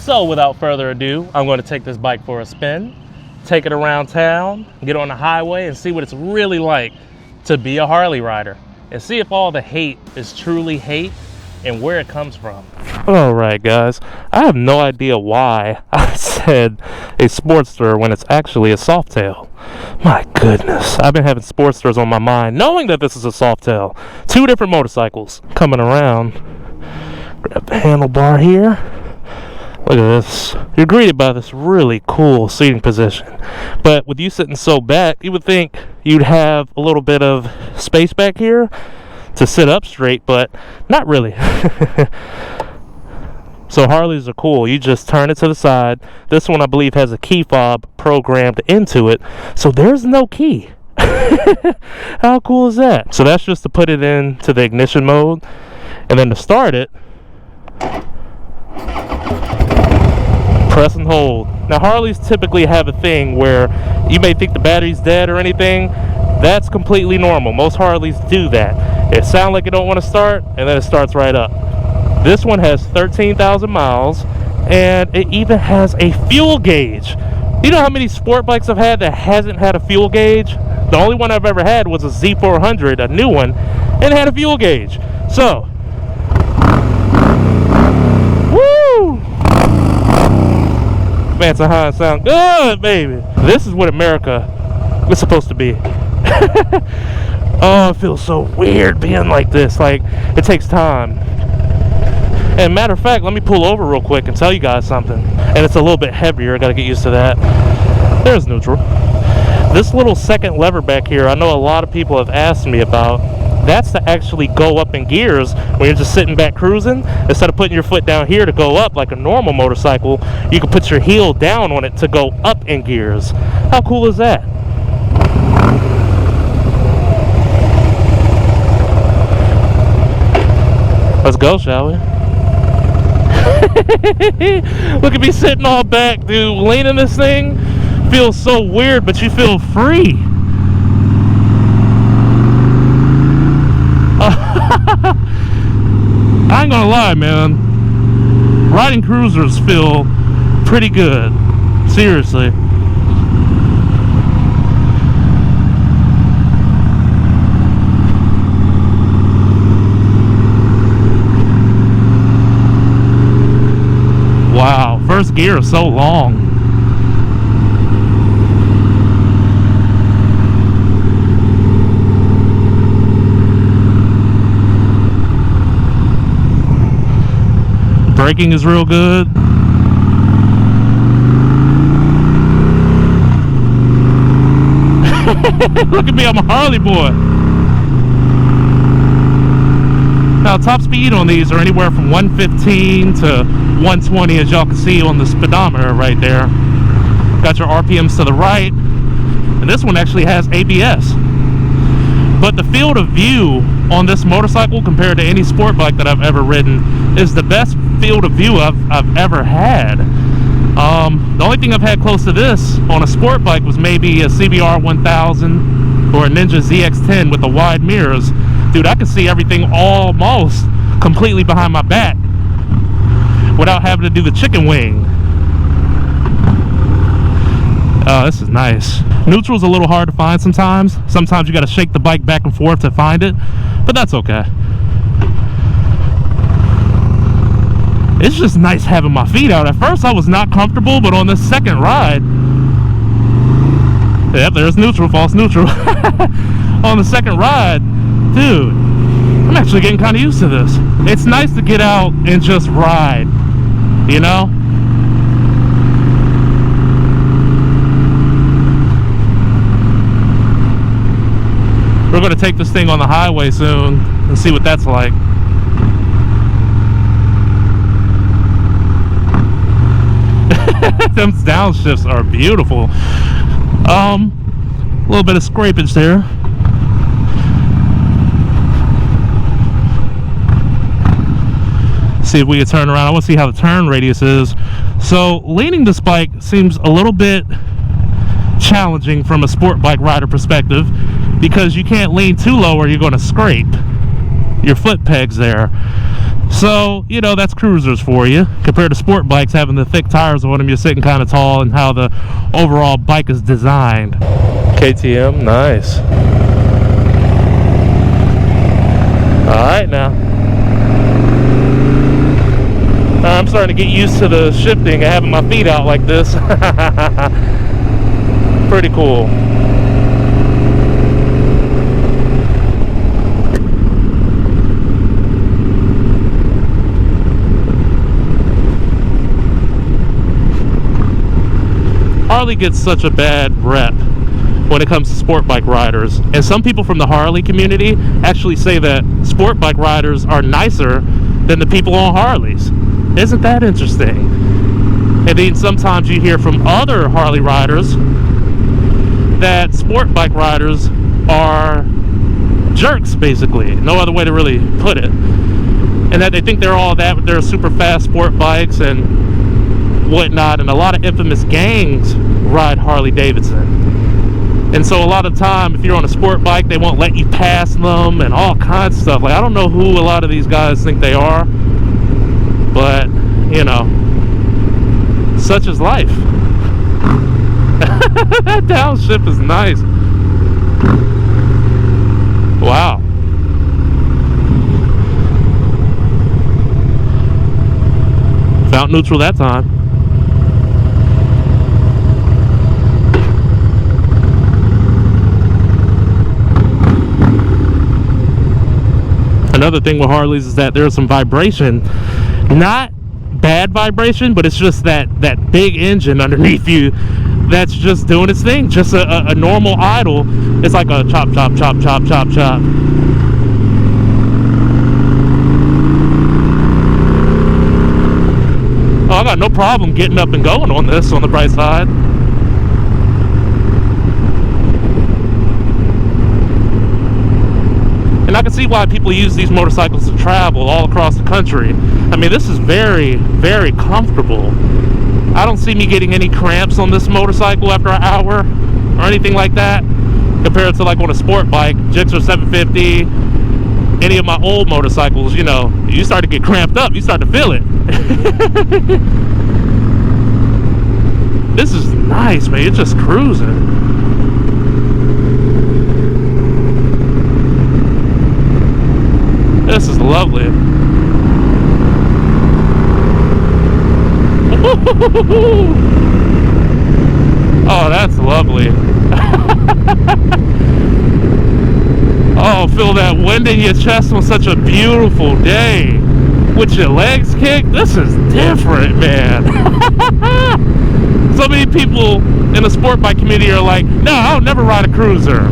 So without further ado, I'm going to take this bike for a spin, take it around town, get on the highway and see what it's really like to be a Harley rider, and see if all the hate is truly hate and where it comes from. Alright guys, I have no idea why I said a Sportster when it's actually a Softail. My goodness, I've been having Sportsters on my mind knowing that this is a Softail. Two different motorcycles coming around. Grab the handlebar here. Look at this. You're greeted by this really cool seating position. But with you sitting so back, you would think you'd have a little bit of space back here to sit up straight, but not really. So Harleys are cool. You just turn it to the side. This one I believe has a key fob programmed into it, so there's no key. How cool is that? So that's just to put it into the ignition mode, and then to start it, press and hold. Now Harleys typically have a thing where you may think the battery's dead or anything. That's completely normal. Most Harleys do that. It sounds like it don't want to start, and then it starts right up. This one has 13,000 miles, and it even has a fuel gauge. You know how many sport bikes I've had that hasn't had a fuel gauge? The only one I've ever had was a Z400, a new one, and it had a fuel gauge. So, woo! Man, it's a high sound good, baby. This is what America is supposed to be. Oh, it feels so weird being like this. Like, it takes time. And matter of fact, let me pull over real quick and tell you guys something. And it's a little bit heavier. I gotta get used to that. There's neutral. This little second lever back here, I know a lot of people have asked me about. That's to actually go up in gears when you're just sitting back cruising. Instead of putting your foot down here to go up like a normal motorcycle, you can put your heel down on it to go up in gears. How cool is that? Let's go, shall we? Look at me sitting all back, dude. Leaning this thing feels so weird, but you feel free. I ain't gonna lie, man. Riding cruisers feel pretty good. Seriously. Wow, first gear is so long. Braking is real good. Look at me, I'm a Harley boy. Now, top speed on these are anywhere from 115 to 120, as y'all can see on the speedometer right there. Got your RPMs to the right, and this one actually has ABS. But the field of view on this motorcycle compared to any sport bike that I've ever ridden is the best field of view I've ever had. The only thing I've had close to this on a sport bike was maybe a CBR 1000 or a Ninja ZX10 with the wide mirrors. Dude, I could see everything almost completely behind my back without having to do the chicken wing. Oh, this is nice. Neutral's a little hard to find sometimes. Sometimes you got to shake the bike back and forth to find it, but that's okay. It's just nice having my feet out. At first I was not comfortable, but on this second ride, yep, there's neutral, false neutral. On the second ride, dude, I'm actually getting kind of used to this. It's nice to get out and just ride, you know? We're going to take this thing on the highway soon and see what that's like. Them downshifts are beautiful. A little bit of scrapage there. See if we can turn around. I want to see how the turn radius is. So leaning this bike seems a little bit challenging from a sport bike rider perspective, because you can't lean too low or you're going to scrape. your foot pegs there. So, you know, that's cruisers for you, compared to sport bikes having the thick tires on them. You're sitting kind of tall, and how the overall bike is designed. KTM, nice. Alright now. I'm starting to get used to the shifting and having my feet out like this. Pretty cool. Harley gets such a bad rep when it comes to sport bike riders, and some people from the Harley community actually say that sport bike riders are nicer than the people on Harleys. Isn't that interesting? And then sometimes you hear from other Harley riders that sport bike riders are jerks, basically. No other way to really put it. And that they think they're all that with their super fast sport bikes and whatnot, and a lot of infamous gangs ride Harley Davidson. And so a lot of time, if you're on a sport bike, they won't let you pass them and all kinds of stuff. Like, I don't know who a lot of these guys think they are, but, you know, such is life. That downshift is nice. Wow. Found neutral that time. Another thing with Harleys is that there's some vibration, not bad vibration, but it's just that big engine underneath you that's just doing its thing. Just a normal idle, it's like a chop, chop, chop, chop, chop, chop. Oh, I got no problem getting up and going on this on the bright side. And I can see why people use these motorcycles to travel all across the country. I mean, this is very, very comfortable. I don't see me getting any cramps on this motorcycle after an hour or anything like that, compared to like on a sport bike, Gixxer 750, any of my old motorcycles. You know, you start to get cramped up, you start to feel it. This is nice, man. It's just cruising. This is lovely. Oh, that's lovely. Oh, feel that wind in your chest on such a beautiful day. With your legs kicked, this is different, man. So many people in the sport bike community are like, no, I'll never ride a cruiser.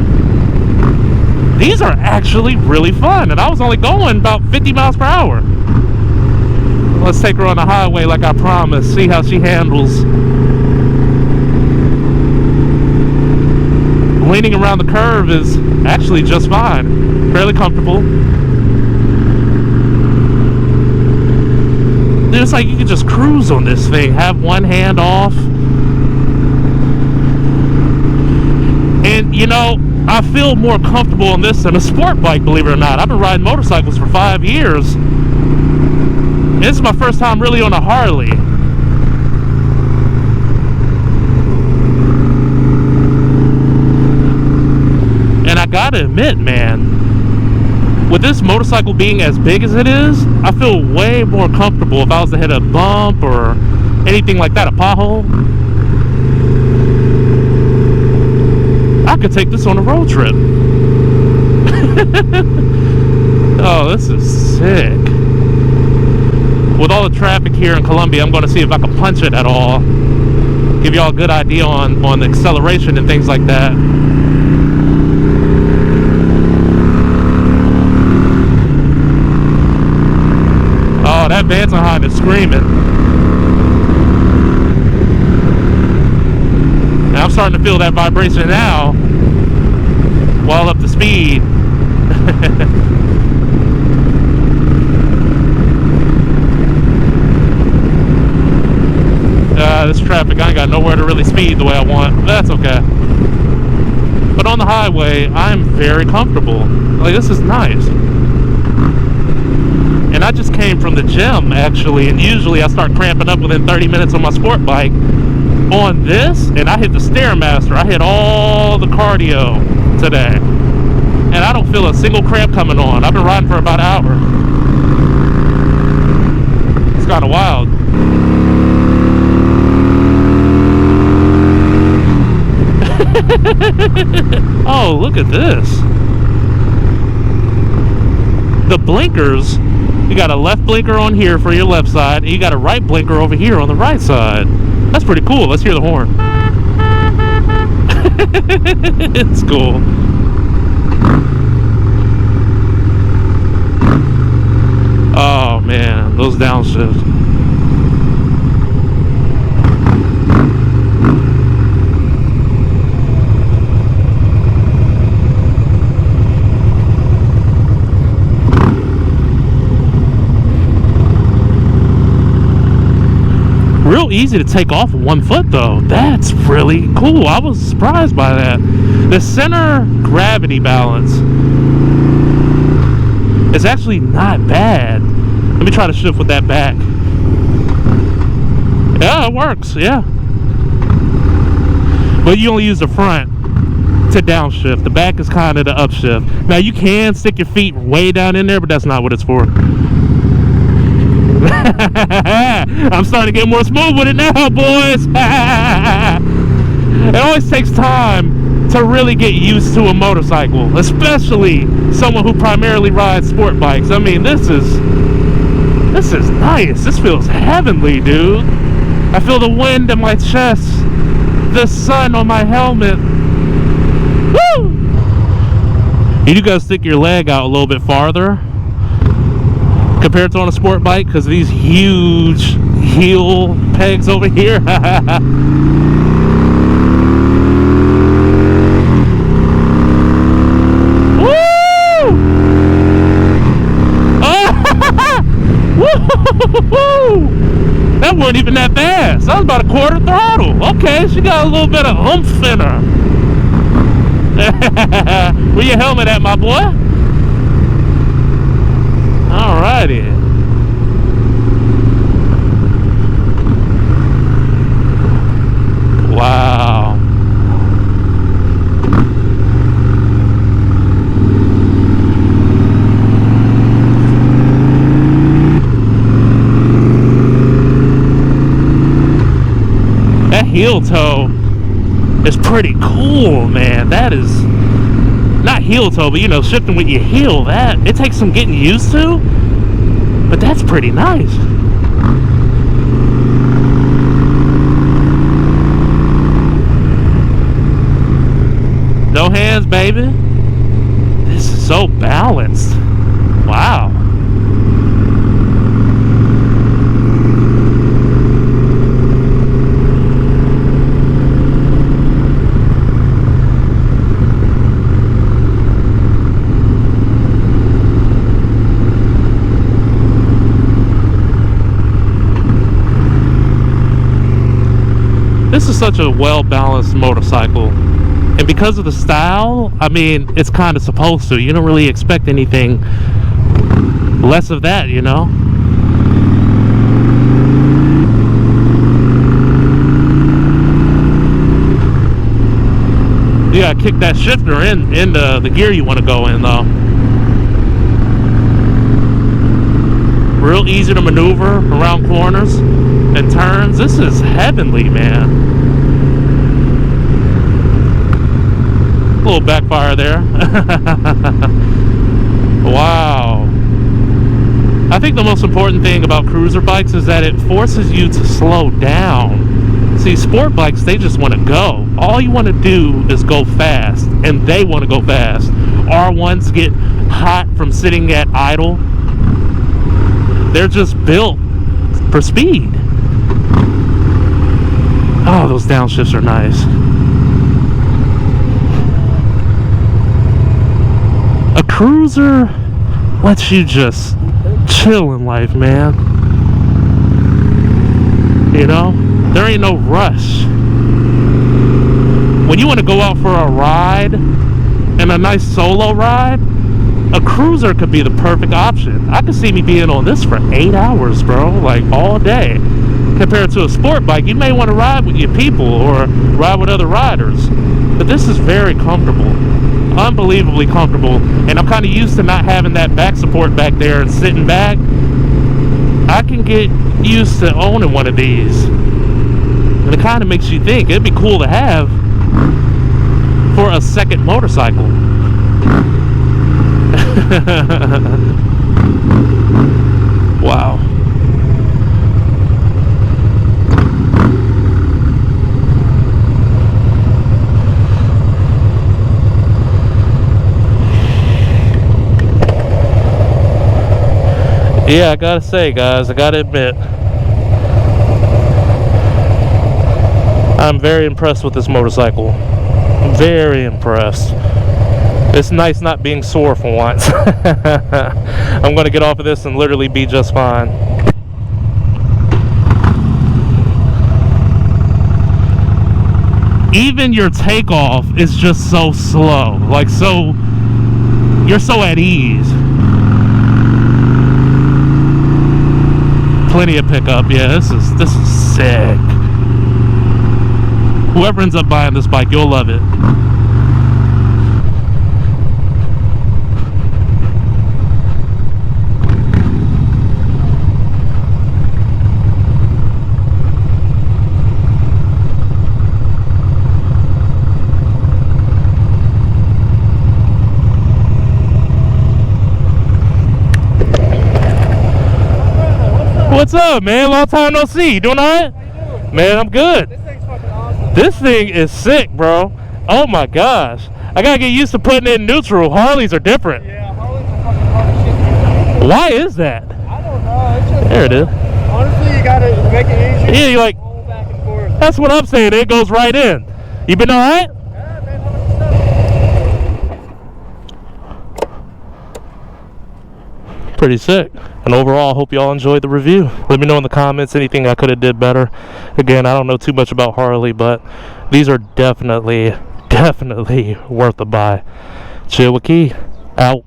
These are actually really fun, and I was only going about 50 miles per hour. Let's take her on the highway like I promised. See how she handles. Leaning around the curve is actually just fine. Fairly comfortable. It's like you can just cruise on this thing. Have one hand off. And, you know, I feel more comfortable on this than a sport bike, believe it or not. I've been riding motorcycles for 5 years. This is my first time really on a Harley. And I gotta admit, man, with this motorcycle being as big as it is, I feel way more comfortable if I was to hit a bump or anything like that, a pothole. I could take this on a road trip. Oh, this is sick. With all the traffic here in Columbia, I'm going to see if I can punch it at all. Give y'all a good idea on the acceleration and things like that. Oh, that Vansenheim is screaming. And I'm starting to feel that vibration now while up to speed. This traffic, I ain't got nowhere to really speed the way I want. That's okay. But on the highway, I'm very comfortable. Like, this is nice. I just came from the gym actually, and usually I start cramping up within 30 minutes on my sport bike. On this, and I hit the Stairmaster, I hit all the cardio today, and I don't feel a single cramp coming on. I've been riding for about an hour. It's kind of wild. Oh, look at this. The blinkers, you got a left blinker on here for your left side, and you got a right blinker over here on the right side. That's pretty cool. Let's hear the horn. It's cool. Oh man, those downshifts. Real easy to take off with 1 foot though. That's really cool. I was surprised by that. The center gravity balance is actually not bad. Let me try to shift with that back. Yeah, it works, yeah. But you only use the front to downshift. The back is kind of the upshift. Now you can stick your feet way down in there, but that's not what it's for. I'm starting to get more smooth with it now, boys. It always takes time to really get used to a motorcycle, especially someone who primarily rides sport bikes. I mean, this is nice. This feels heavenly, dude. I feel the wind in my chest, the sun on my helmet. Woo! You gotta stick your leg out a little bit farther compared to on a sport bike, because these huge heel pegs over here. Woo! Woo! That wasn't even that fast. That was about a quarter throttle. Okay, she got a little bit of oomph in her. Where your helmet at, my boy? Alrighty. Wow. That heel toe is pretty cool, man. That is not heel toe, but you know, shifting with your heel, that it takes some getting used to, but that's pretty nice. No hands, baby. This is so balanced. Wow. This is such a well-balanced motorcycle, and because of the style, I mean, it's kind of supposed to. You don't really expect anything less of that, you know? You gotta kick that shifter in the gear you want to go in, though. Real easy to maneuver around corners and turns. This is heavenly, man. A little backfire there. Wow. I think the most important thing about cruiser bikes is that it forces you to slow down. See, sport bikes, they just want to go. All you want to do is go fast, and they want to go fast. R1s get hot from sitting at idle. They're just built for speed. Oh, those downshifts are nice. A cruiser lets you just chill in life, man. You know, there ain't no rush. When you want to go out for a ride, and a nice solo ride, a cruiser could be the perfect option. I could see me being on this for 8 hours, bro, like all day. Compared to a sport bike, you may want to ride with your people or ride with other riders. But this is very comfortable, unbelievably comfortable. And I'm kind of used to not having that back support back there and sitting back. I can get used to owning one of these. And it kind of makes you think it'd be cool to have for a second motorcycle. Wow. Yeah, I gotta say, guys, I gotta admit, I'm very impressed with this motorcycle. Very impressed. It's nice not being sore for once. I'm gonna get off of this and literally be just fine. Even your takeoff is just so slow. Like, so, you're so at ease. Plenty of pickup. Yeah, this is sick. Whoever ends up buying this bike, you'll love it. What's up, man? Long time no see. You doing all right? How you doing? Man, I'm good. This thing's fucking awesome. This thing is sick, bro. Oh my gosh. I gotta get used to putting it in neutral. Harleys are different. Yeah, Harleys are fucking hard as shit. Why is that? I don't know. It's just, there it is. Honestly, you gotta make it easier. Yeah, you're like, roll back and forth. That's what I'm saying. It goes right in. You been all right? Yeah, man. 100%. Pretty sick. And overall, I hope y'all enjoyed the review. Let me know in the comments anything I could have did better. Again, I don't know too much about Harley, but these are definitely worth a buy. Chill with Key. Out.